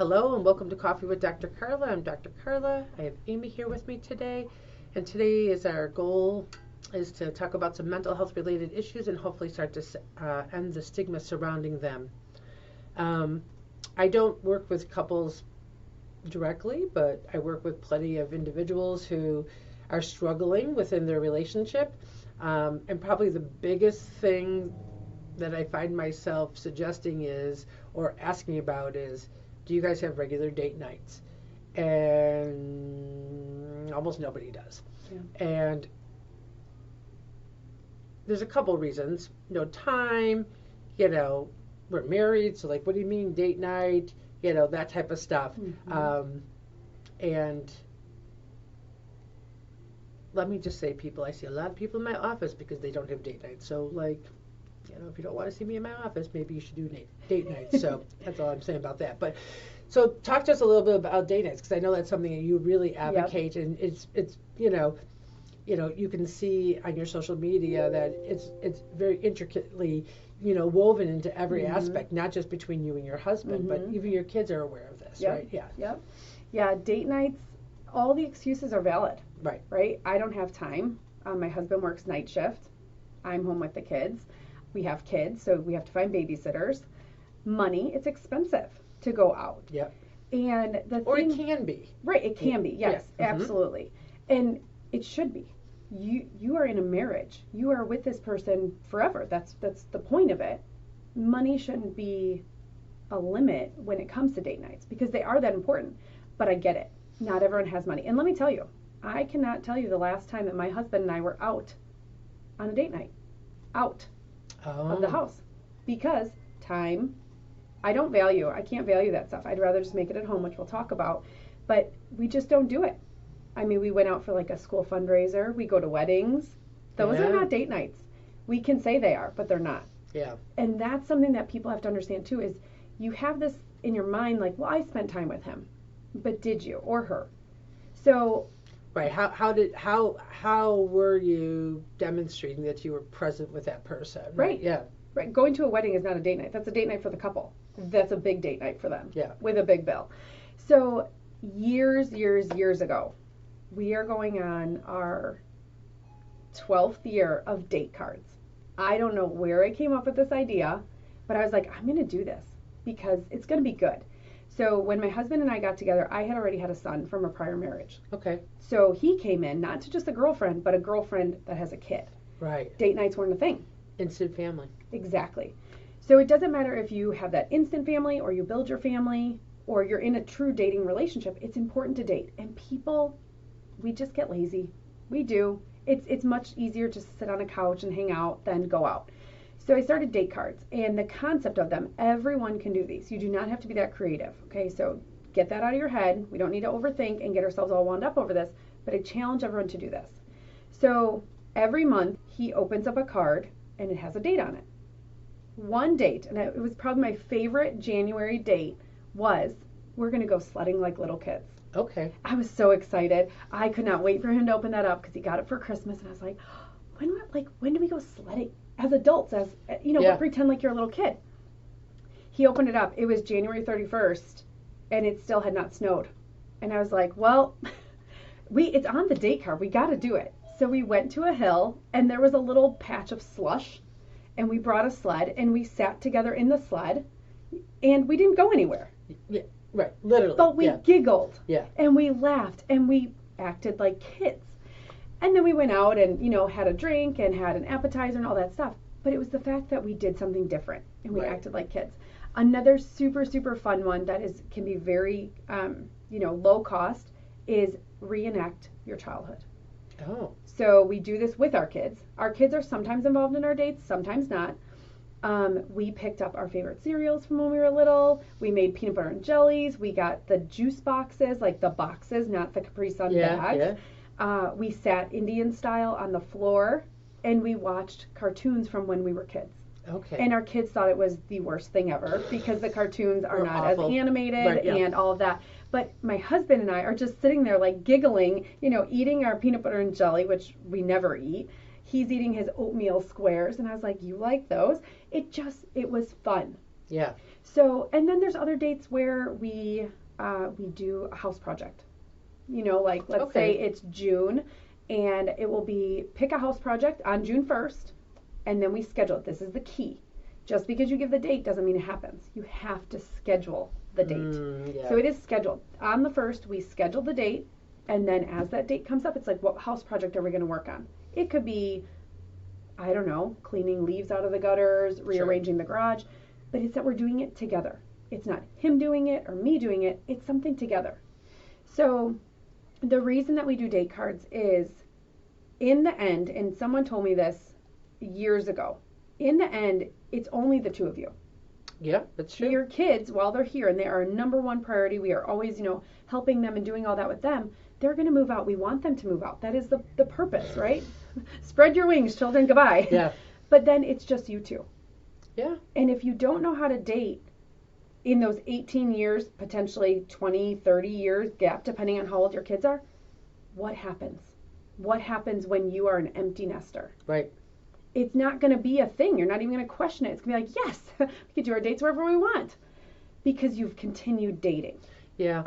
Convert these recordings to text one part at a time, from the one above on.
Hello and welcome to Coffee with Dr. Carla. I'm Dr. Carla. I have Amy here with me today, and today is our goal is to talk about some mental health related issues and hopefully start to end the stigma surrounding them. I don't work with couples directly, but I work with plenty of individuals who are struggling within their relationship, and probably the biggest thing that I find myself suggesting is, or asking about is, do you guys have regular date nights? And almost nobody does. Yeah. And there's a couple reasons. Time, we're married, so like, what do you mean date night? That type of stuff. Mm-hmm. And let me just say, I see a lot of people in my office because they don't have date nights. So if you don't want to see me in my office, maybe you should do date nights. So that's all I'm saying about that. But so talk to us a little bit about date nights, because I know that's something that you really advocate. Yep. And it's you can see on your social media that it's very intricately woven into every mm-hmm. aspect, not just between you and your husband, mm-hmm. but even your kids are aware of this, yep. right? Yeah. Yep. Yeah. Date nights, all the excuses are valid. Right. Right. I don't have time. My husband works night shift. I'm home with the kids. We have kids, so we have to find babysitters. Money, it's expensive to go out. Yep. And it can be. Right, it can be. Yes, yeah. absolutely. Mm-hmm. And it should be. You are in a marriage. You are with this person forever. That's the point of it. Money shouldn't be a limit when it comes to date nights, because they are that important. But I get it. Not everyone has money. And let me tell you, I cannot tell you the last time that my husband and I were out on a date night. Out. Of the house, because time, I can't value that stuff. I'd rather just make it at home, which we'll talk about, but we just don't do it. I mean, we went out for like a school fundraiser, we go to weddings. Those are not date nights. We can say they are, but they're not. Yeah. And that's something that people have to understand too, is you have this in your mind like, well, I spent time with him, but did you, or her? So right. How were you demonstrating that you were present with that person? Right. Yeah. Right. Going to a wedding is not a date night. That's a date night for the couple. That's a big date night for them. Yeah. With a big bill. So years ago, we are going on our 12th year of date cards. I don't know where I came up with this idea, but I was like, I'm going to do this because it's going to be good. So when my husband and I got together, I had already had a son from a prior marriage. Okay. So he came in, not to just a girlfriend, but a girlfriend that has a kid. Right. Date nights weren't a thing. Instant family. Exactly. So it doesn't matter if you have that instant family or you build your family or you're in a true dating relationship. It's important to date. And people, we just get lazy. We do. It's much easier just to sit on a couch and hang out than go out. So I started date cards, and the concept of them, everyone can do these. You do not have to be that creative, okay? So get that out of your head. We don't need to overthink and get ourselves all wound up over this, but I challenge everyone to do this. So every month, he opens up a card, and it has a date on it. One date, and it was probably my favorite January date, was we're going to go sledding like little kids. Okay. I was so excited. I could not wait for him to open that up because he got it for Christmas, and I was like, when do we go sledding? As adults, but pretend like you're a little kid. He opened it up. It was January 31st, and it still had not snowed. And I was like, well, it's on the date card. We got to do it. So we went to a hill, and there was a little patch of slush, and we brought a sled, and we sat together in the sled, and we didn't go anywhere. Yeah, right, literally. But we giggled, yeah, and we laughed, and we acted like kids. And then we went out and, had a drink and had an appetizer and all that stuff. But it was the fact that we did something different and we acted like kids. Another super, super fun one that can be very, low cost is reenact your childhood. Oh. So we do this with our kids. Our kids are sometimes involved in our dates, sometimes not. We picked up our favorite cereals from when we were little. We made peanut butter and jellies. We got the juice boxes, like the boxes, not the Capri Sun bags. Yeah. We sat Indian style on the floor, and we watched cartoons from when we were kids. Okay. And our kids thought it was the worst thing ever because the cartoons are not awful. As animated and all of that. But my husband and I are just sitting there like giggling, eating our peanut butter and jelly, which we never eat. He's eating his oatmeal squares, and I was like, you like those? It was fun. Yeah. So, and then there's other dates where we do a house project. You know, like let's say it's June, and it will be pick a house project on June 1st, and then we schedule it. This is the key. Just because you give the date doesn't mean it happens. You have to schedule the date. Yeah. So it is scheduled. On the 1st, we schedule the date, and then as that date comes up, it's like, what house project are we going to work on? It could be, I don't know, cleaning leaves out of the gutters, rearranging the garage, but it's that we're doing it together. It's not him doing it or me doing it. It's something together. So the reason that we do date cards is, in the end, and someone told me this years ago, in the end, it's only the two of you. Yeah, that's true. Your kids, while they're here and they are our number one priority, we are always, helping them and doing all that with them, they're going to move out. We want them to move out. That is the purpose, right? Spread your wings, children, goodbye. Yeah. But then it's just you two. Yeah. And if you don't know how to date in those 18 years, potentially 20, 30 years gap, depending on how old your kids are, what happens? What happens when you are an empty nester? Right. It's not going to be a thing. You're not even going to question it. It's going to be like, yes, we can do our dates wherever we want, because you've continued dating. Yeah.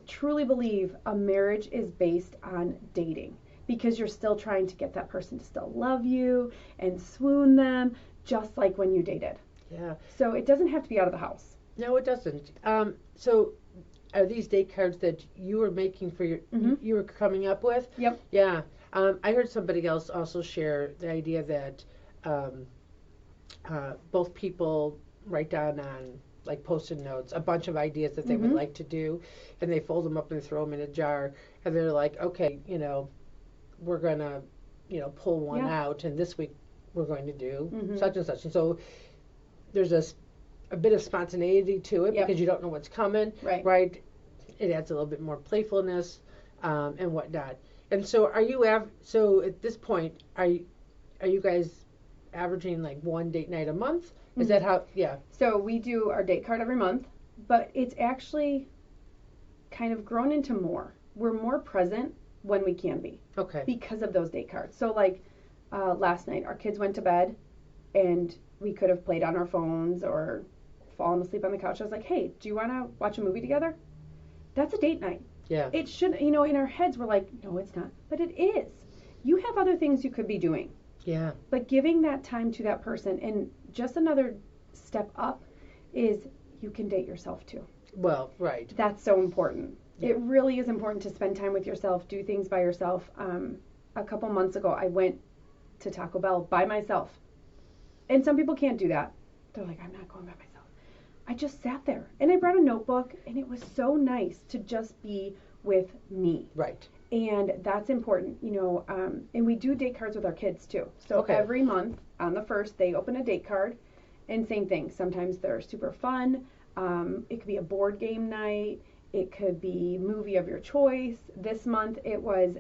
Truly believe a marriage is based on dating, because you're still trying to get that person to still love you and swoon them, just like when you dated. Yeah. So it doesn't have to be out of the house. No, it doesn't. So are these date cards that you were making for your, you were coming up with? Yep. Yeah. I heard somebody else also share the idea that both people write down on like Post-it notes a bunch of ideas that they would like to do, and they fold them up and throw them in a jar, and they're like, okay, we're gonna, pull one out, and this week we're going to do such and such, and so there's a bit of spontaneity to it because you don't know what's coming, right? It adds a little bit more playfulness and whatnot. And so so at this point, are you guys averaging like one date night a month? Is that how? Yeah. So we do our date card every month, but it's actually kind of grown into more. We're more present when we can be. Okay. Because of those date cards. So like last night, our kids went to bed, and we could have played on our phones or fallen asleep on the couch. I was like, hey, do you want to watch a movie together? That's a date night. Yeah. It shouldn't, in our heads we're like, no, it's not. But it is. You have other things you could be doing. Yeah. But giving that time to that person, and just another step up is you can date yourself too. Well, right. That's so important. Yeah. It really is important to spend time with yourself, do things by yourself. A couple months ago, I went to Taco Bell by myself. And some people can't do that. They're like, I'm not going by myself. I just sat there, and I brought a notebook, and it was so nice to just be with me. Right. And that's important, and we do date cards with our kids too. So every month on the 1st, they open a date card, and same thing. Sometimes they're super fun. It could be a board game night. It could be movie of your choice. This month it was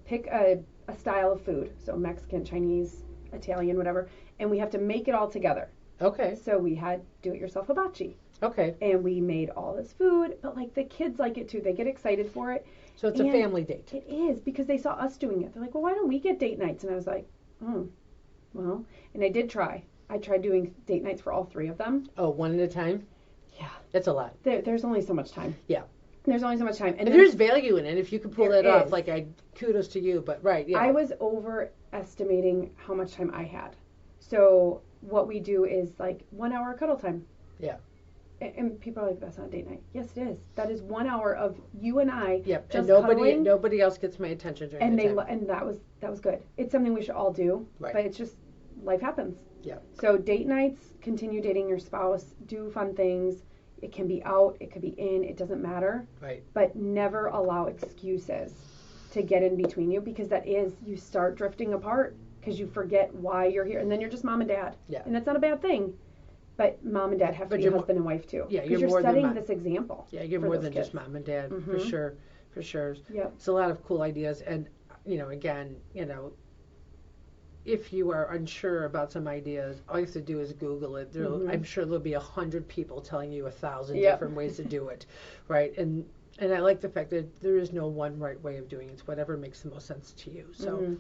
pick a style of food. So Mexican, Chinese, Italian, whatever. And we have to make it all together. Okay. So we had do-it-yourself hibachi. Okay. And we made all this food, but like the kids like it too. They get excited for it. So it's a family date. It is, because they saw us doing it. They're like, well, why don't we get date nights? And I was like, well, and I did try. I tried doing date nights for all 3 of them. Oh, one at a time? Yeah. That's a lot. There's only so much time. Yeah. There's only so much time. And there's value in it if you can pull that off. Like, kudos to you, but right, yeah. I was overestimating how much time I had. So what we do is like 1 hour cuddle time. Yeah. And people are like, that's not a date night. Yes, it is. That is 1 hour of you and I. Yep. Just and nobody else gets my attention during the time. And that was good. It's something we should all do. Right. But it's just, life happens. Yeah. So date nights, continue dating your spouse, do fun things. It can be out, it could be in, it doesn't matter. Right. But never allow excuses to get in between you, because you start drifting apart because you forget why you're here, and then you're just mom and dad. Yeah. And that's not a bad thing. But mom and dad have to be husband and wife too. Yeah, because you're setting this example. Yeah, you're more than just mom and dad, for sure. Yep. It's a lot of cool ideas, and again, if you are unsure about some ideas, all you have to do is Google it. I'm sure there'll be 100 people telling you 1,000 different ways to do it, right? And I like the fact that there is no one right way of doing it. It's whatever makes the most sense to you. So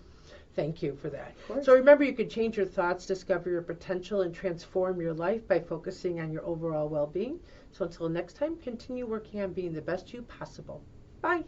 Thank you for that. Of course. So remember, you can change your thoughts, discover your potential, and transform your life by focusing on your overall well-being. So until next time, continue working on being the best you possible. Bye.